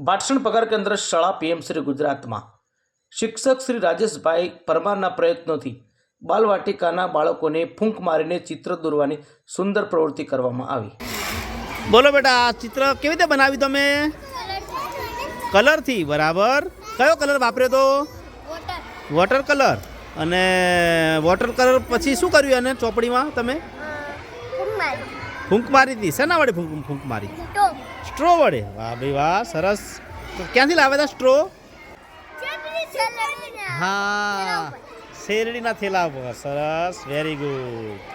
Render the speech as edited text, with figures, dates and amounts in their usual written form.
ભાટસણ પગાર કેન્દ્ર શાળા પીએમ શ્રી ગુજરાતમાં શિક્ષક શ્રી રાજેશભાઈ પરમારના પ્રયત્નોથી બાલવાટિકાના બાળકોને ફૂંક મારીને ચિત્ર દોરવાની સુંદર પ્રવૃત્તિ કરવામાં આવી. બોલો બેટા, આ ચિત્ર કેવી રીતે બનાવ્યું તમે? કલરથી. બરાબર. કયો કલર વાપર્યો તો? Water colour. અને વોટર કલર પછી શું કર્યું અને ચોપડીમાં તમે? ફૂંક મારી હતી. શેના વડે ફૂંક મારી? સ્ટ્રો વડે. વાહ ભાઈ વાહ, સરસ. તો ક્યાંથી લાવ્યા હતા સ્ટ્રો? હા, શેરડીના થેલા પર. સરસ, વેરી ગુડ.